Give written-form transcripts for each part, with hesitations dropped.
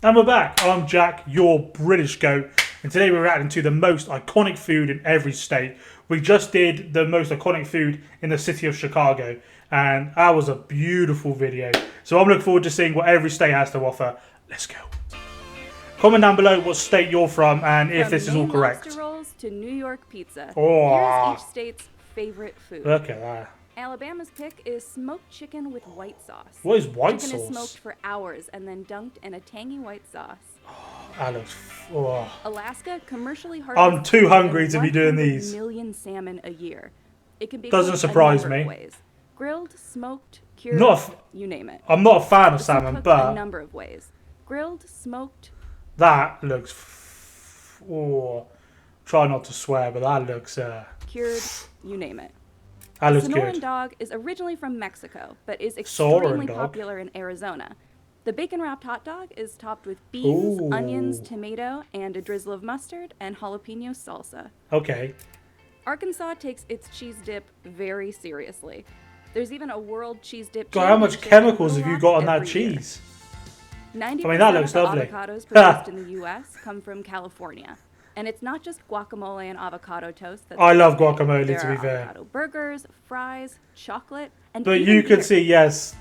And we're back. I'm Jack, your British goat, and today we're reacting to the most iconic food in every state. We just did the most iconic food in the city of Chicago, and that was a beautiful video. So I'm looking forward to seeing what every state has to offer. Let's go. Comment down below what state you're from and if this is all correct. Lobster rolls to New York pizza. Oh, Here's each state's favorite food. look at that. Alabama's pick is smoked chicken with white sauce. What is white Chicken sauce? is smoked for hours and then dunked in a tangy white sauce. That looks. Oh. Alaska commercially harvests. I'm too hungry to be doing these. 100 million salmon a year. It can be Doesn't cooked surprise a number me. of ways. Grilled, smoked, cured, you name it. I'm not a fan of It can salmon, cook but a number of ways. Grilled, smoked. that looks. Oh, try not to swear, but that looks. Cured, you name it. That looks Sonoran good. dog is originally from Mexico, but is extremely popular in Arizona. The bacon-wrapped hot dog is topped with beans, onions, tomato, and a drizzle of mustard and jalapeno salsa. Okay. Arkansas takes its cheese dip very seriously. There's even a world cheese dip. God, how much chemicals have you got on that cheese? 90% that looks of the lovely. avocados produced in the U.S. come from California. And it's not just guacamole and avocado toast. That's I love guacamole, there to are be fair. avocado burgers, fries, chocolate, and But even you beer. could see, yes,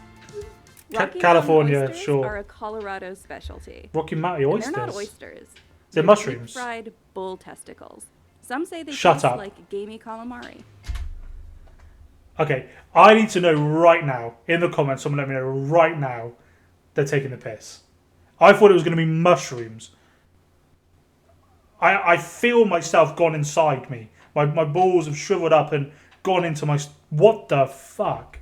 Rocky California, Mountain oysters sure. are a Colorado specialty. Rocky Mountain And oysters. they're not oysters. They're mushrooms. Deep-fried bull testicles. Some say they Shut taste up. like gamey calamari. Okay, I need to know right now, in the comments, someone let me know right now, they're taking the piss. I thought it was going to be mushrooms. I feel myself gone inside me. My balls have shriveled up and gone into my... What the fuck?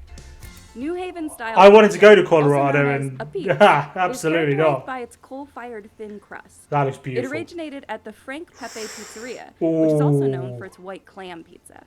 New Haven style. I wanted to go to also Colorado known as and... a peach, absolutely is characterized not. by its coal-fired thin crust. That is It beautiful. originated at the Frank Pepe Pizzeria, which is also known for its white clam pizza.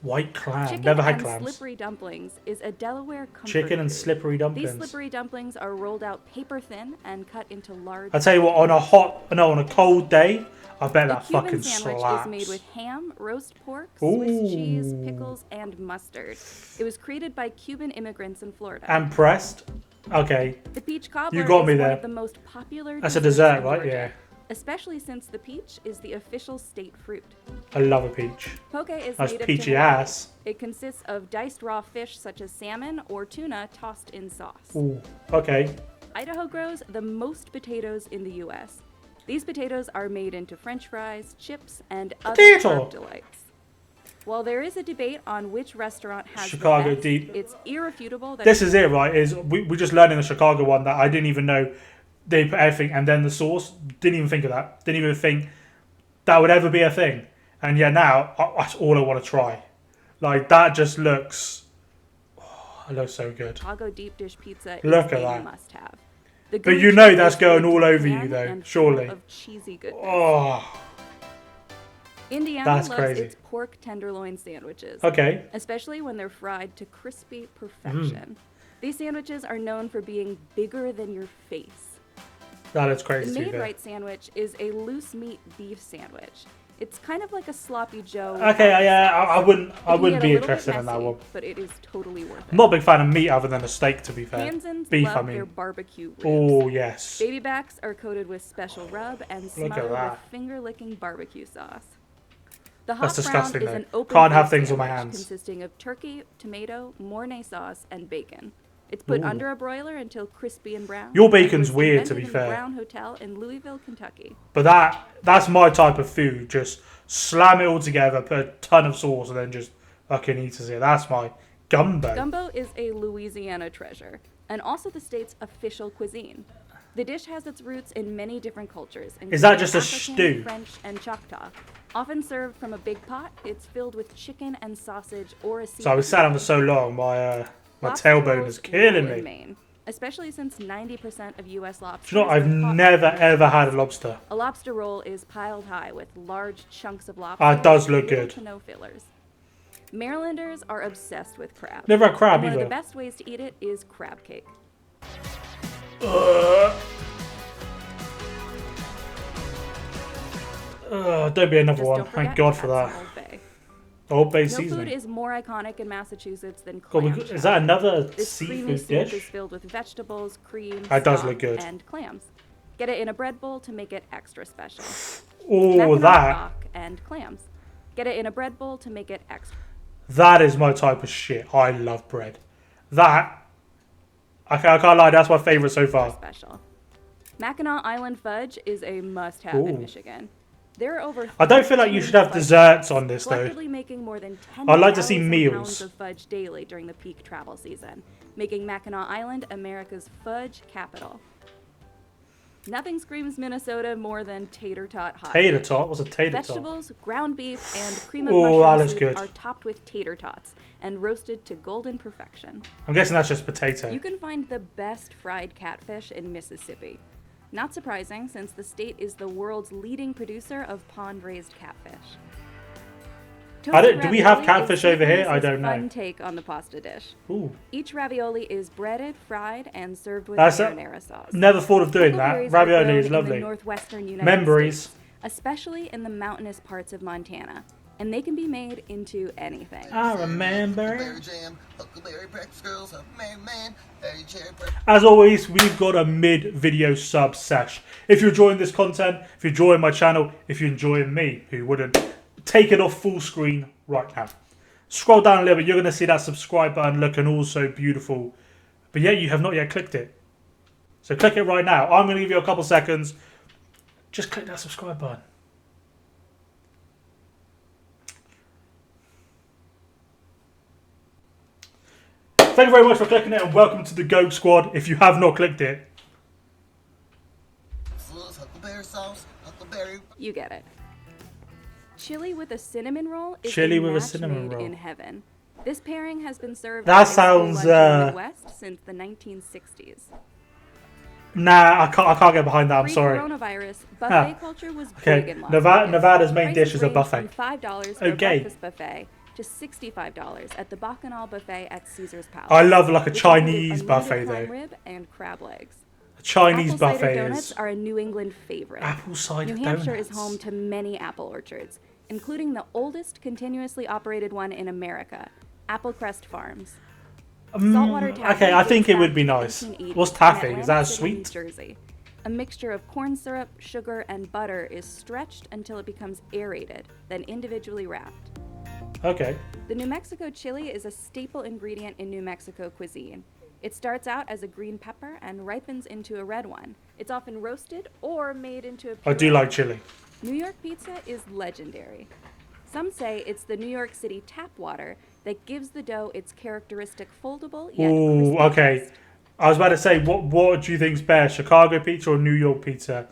White clam. Chicken Never had and clams. slippery dumplings is a Delaware comfort Chicken and food. slippery dumplings. These slippery dumplings are rolled out paper thin and cut into large. I tell you what, on a cold day, I bet The that Cuban fucking sandwich slaps. is made with ham, roast pork, Swiss Ooh. cheese, pickles, and mustard. It was created by Cuban immigrants in Florida. And pressed. Okay, The peach cobbler You got is me one there. of the most popular. That's a desserts dessert, in right? Georgia, Yeah. Especially since the peach is the official state fruit. I love a peach. Poke is Nice native peachy to Hawaii. ass. It consists of diced raw fish such as salmon or tuna tossed in sauce. Ooh, okay. Idaho grows the most potatoes in the U.S. These potatoes are made into French fries, chips, and other Potato. carb delights. While there is a debate on which restaurant has Chicago the best, deep. it's irrefutable that This is it, right? Is we just learned in the Chicago one that I didn't even know they put everything and then the sauce. Didn't even think of that. Didn't even think that would ever be a thing. And yeah, now that's all I want to try. Like that just looks. Oh, it looks so good. Chicago deep dish pizza Look is at a that. must-have. But you know that's going all over you, though, surely. Of cheesy goodness. Oh, Indiana that's loves crazy. its pork tenderloin sandwiches, okay. especially when they're fried to crispy perfection. These sandwiches are known for being bigger than your face. That is The crazy. made to be fair. right sandwich is a loose meat beef sandwich. It's kind of like a sloppy Joe. Okay, yeah, I wouldn't It can be get a little bit interested in that messy, one. but it is totally worth it. I'm not a big fan of meat other than a steak, to be fair. Kansans Beef, love I mean. their barbecue ribs. Oh yes. Baby backs are coated with special rub and Look at smothered with that. finger-licking barbecue sauce. The hot That's disgusting, brown is though. an open Can't have face things on my sandwich hands. consisting of turkey, tomato, Mornay sauce, and bacon. It's put Ooh. under a broiler until crispy and brown. Your and bacon's was weird, to invented be in a fair. Brown Hotel in Louisville, Kentucky. But that's my type of food. Just slam it all together, put a ton of sauce, and then just fucking eat it. That's my gumbo. Gumbo is a Louisiana treasure, and also the state's official cuisine. The dish has its roots in many different cultures. Is that including just a African, stew? French, and Choctaw. Often served from a big pot, it's filled with chicken and sausage or a seafood. So I was sat down for so long, my Lobster tailbone rolls is killing rule in me. Maine, especially since 90% of U.S. lobsters Do you know what? I've are caught never by ever had a lobster. A lobster roll is piled high with large chunks of lobster. Ah, it does with look little good. to no fillers. Marylanders are obsessed with crab. Never had crab and one of either. the best ways to eat it is crab cake. Don't be another Just one. don't Thank forget, God for add that. some Old Bay. Old Bay No seasoning. food is more iconic in Massachusetts than God, clam is that chowder. another This creamy seafood soup is dish? filled with vegetables, cream, That does stock, look good. and clams. Get it in a bread bowl to make it extra special. Oh, Mackinac that. stock and clams. Get it in a bread bowl to make it extra. That is my type of shit. I love bread. That, I can't lie, that's my favourite so far. Special. Mackinac Island fudge is a must-have Ooh. in Michigan. There are over. I don't feel like you should have desserts on this though. Collectively making more than 10 I'd like to see pounds meals. of fudge daily during the peak travel season, making Mackinac Island America's fudge capital. Nothing screams Minnesota more than tater tot hot. Tater tot? What's a tater tot? Vegetables, ground beef, and cream of Ooh, that looks mushroom good. soup are topped with tater tots and roasted to golden perfection. I'm guessing that's just potato. You can find the best fried catfish in Mississippi. Not surprising, since the state is the world's leading producer of pond-raised catfish. Do we have Toasted catfish ravioli over here? is I don't a know. fun take on the pasta dish. Ooh. Each ravioli is breaded, fried, and served with That's marinara sauce. Never thought of doing that. Huckleberries are Ravioli grown is in the lovely. northwestern United Memories. States, especially in the mountainous parts of Montana, and they can be made into anything. I remember. Huckleberry jam, huckleberry breakfast girls, a man, berry cherry As always, we've got a mid-video sub sesh. If you're enjoying this content, if you're enjoying my channel, if you're enjoying me, who wouldn't, take it off full screen right now. Scroll down a little bit, you're going to see that subscribe button looking all so beautiful. But yet you have not yet clicked it. So click it right now. I'm going to give you a couple seconds. Just click that subscribe button. Thank you very much for clicking it and welcome to the Goat Squad if you have not clicked it. full of huckleberry sauce, huckleberry. You get it. Chili with a cinnamon roll is Chili a with a match cinnamon made roll. in heaven. This pairing has been served That at high school sounds, lunch in the Midwest since the 1960s. Nah, I can't get behind that, I'm sorry. Pre-coronavirus, buffet culture was big Okay, in Las Vegas. Nevada's main Prices dish is a range buffet. From $5 for Okay. a breakfast buffet to $65 at the Bacchanal buffet at Caesar's Palace. I love like a which Chinese includes buffet unlimited prime though. rib and crab legs. A Chinese Apple cider buffet donuts is are a New England favorite. apple cider New Hampshire donuts. is home to many apple orchards, including the oldest continuously operated one in America, Applecrest Farms. Saltwater taffy okay, I dates think it back would be to nice. 1880 What's in taffy? Is Atlantic that City, New sweet? Jersey. A mixture of corn syrup, sugar, and butter is stretched until it becomes aerated, then individually wrapped. Okay. The New Mexico chili is a staple ingredient in New Mexico cuisine. It starts out as a green pepper and ripens into a red one. It's often roasted or made into a I do puree. like chili. New York pizza is legendary. Some say it's the New York City tap water that gives the dough its characteristic foldable yet Ooh, crispy okay. crust. I was about to say, what do you think's better, Chicago pizza or New York pizza?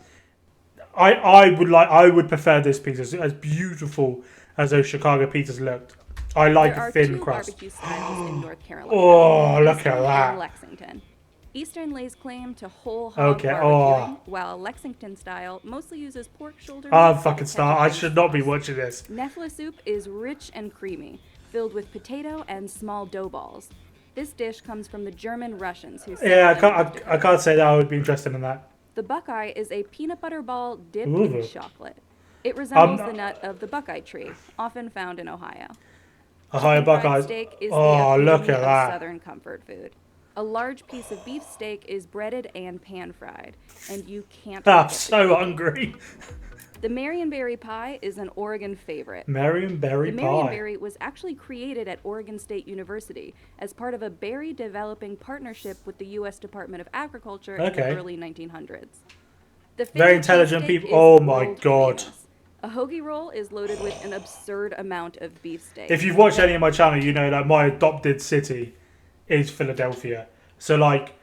I would prefer this pizza. As beautiful as those Chicago pizzas looked, I like There a are thin two crust. barbecue styles in North Carolina. Oh, look Eastern at and that. Lexington. Eastern lays claim to whole hog Okay, barbecuing, oh. while Lexington style mostly uses pork shoulder. I'm meat, fucking and star. ketchup I and should not be sauce. watching this. Nefla soup is rich and creamy, filled with potato and small dough balls. This dish comes from the German Russians who settled Yeah, in North I Dakota. can't say that I would be interested in that. The Buckeye is a peanut butter ball dipped Ooh. in chocolate. It resembles Um, the nut of the Buckeye tree, often found in Ohio. Ohio Chicken fried Buckeyes. steak is Oh, the look epitome at of that. Southern comfort food. A large piece of beef steak is breaded and pan fried, and you can't. I'm forget so the hungry. The Marionberry pie is an Oregon favorite. Marionberry The pie. Marionberry was actually created at Oregon State University as part of a berry developing partnership with the U.S. Department of Agriculture in Okay. the early 1900s. The Very Philly intelligent cheesesteak people. is Oh my world God. famous. A hoagie roll is loaded with an absurd amount of beefsteak. If you've watched any of my channel, you know that my adopted city is Philadelphia. So like,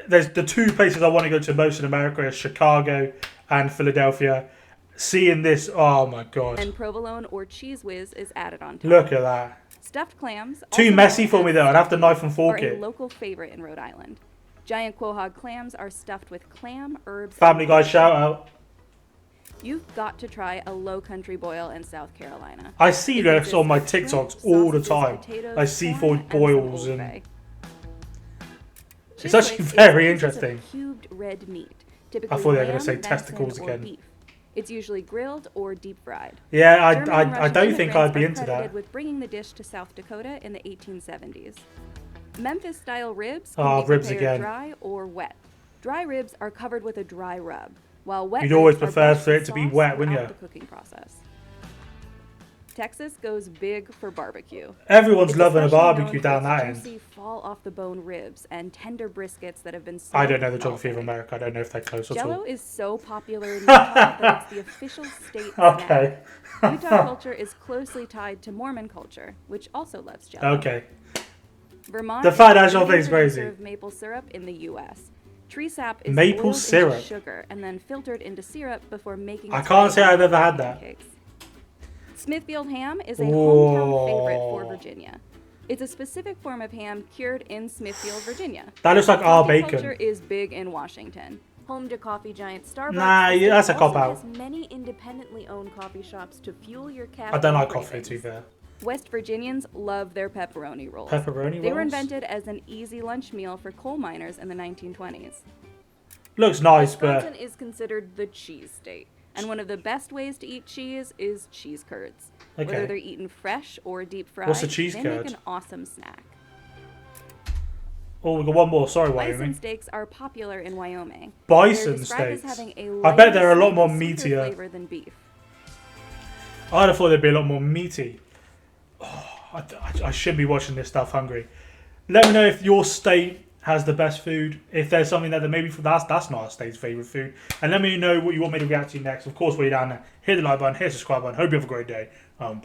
there's the two places I want to go to most in America is Chicago and Philadelphia. Seeing this, oh my God. And provolone or cheese whiz is added on top. Look at that. Stuffed clams. Too also messy known for as me though. I'd have to knife and are fork a it. local favorite in Rhode Island. Giant quahog clams are stuffed with clam, herbs, Family and Guy parsley. shout out. You've got to try a low country boil in South Carolina. I see It this consists on my of shrimp, TikToks all the sausages, time. potatoes, Like corn, seafood and some boils Old and Bay. It's actually Chick-fil-A is very pieces of interesting. Cubed red meat, typically thought they were gonna lamb, say venison, testicles or again. beef. It's usually grilled or deep fried. Yeah, German and I Russian don't think I'd immigrants be are into credited that. with bringing the dish to South Dakota in the 1870s. Memphis-style ribs Ah, can be ribs prepared again. dry or wet. Dry ribs are covered with a dry rub, while wet You'd always ribs are prefer brushed for it with to be sauce wet, wouldn't throughout you? the cooking process. Texas goes big for barbecue. Everyone's It's loving a especially known barbecue for down its that end. juicy, fall-off-the-bone ribs and tender briskets that have been smoked I don't know the with geography of salt. America. I don't know if they're close at Jell-O all. is so popular in Utah that it's the official state Okay. snack. Utah culture is closely tied to Mormon culture, which also loves Jell-O. Okay. Vermont The is financial leading thing's crazy. producer of maple syrup in the U.S. Tree sap is Maple boiled syrup? into sugar and then filtered into syrup before making I its can't way say I've onto ever had that. pancakes. Smithfield ham is a Whoa. hometown favorite for Virginia. It's a specific form of ham cured in Smithfield, Virginia. That looks like our Coffee culture bacon. is big in Washington. Home to coffee giant Starbucks. Nah, the state that's a also cop-out. has many independently owned coffee shops to fuel your caffeine I don't like cravings. coffee, to be fair. West Virginians love their pepperoni rolls. Pepperoni They were rolls? invented as an easy lunch meal for coal miners in the 1920s. Looks nice, Wisconsin but is considered the cheese state, and one of the best ways to eat cheese is cheese curds. Okay. Whether they're eaten fresh or deep fried, What's a cheese they curd? make an awesome snack. oh, we got one more. Sorry, Bison Wyoming. steaks are popular in Wyoming. Bison They're described steaks. as having a I bet lighter, they're a lot more slightly sweeter meatier. flavor than beef. I'd have thought they'd be a lot more meaty. Oh, I should be watching this stuff hungry. Let me know if your state has the best food. If there's something that maybe that's not our state's favourite food. And let me know what you want me to react to next. Of course, while you're down there, hit the like button, hit the subscribe button. Hope you have a great day. Peace.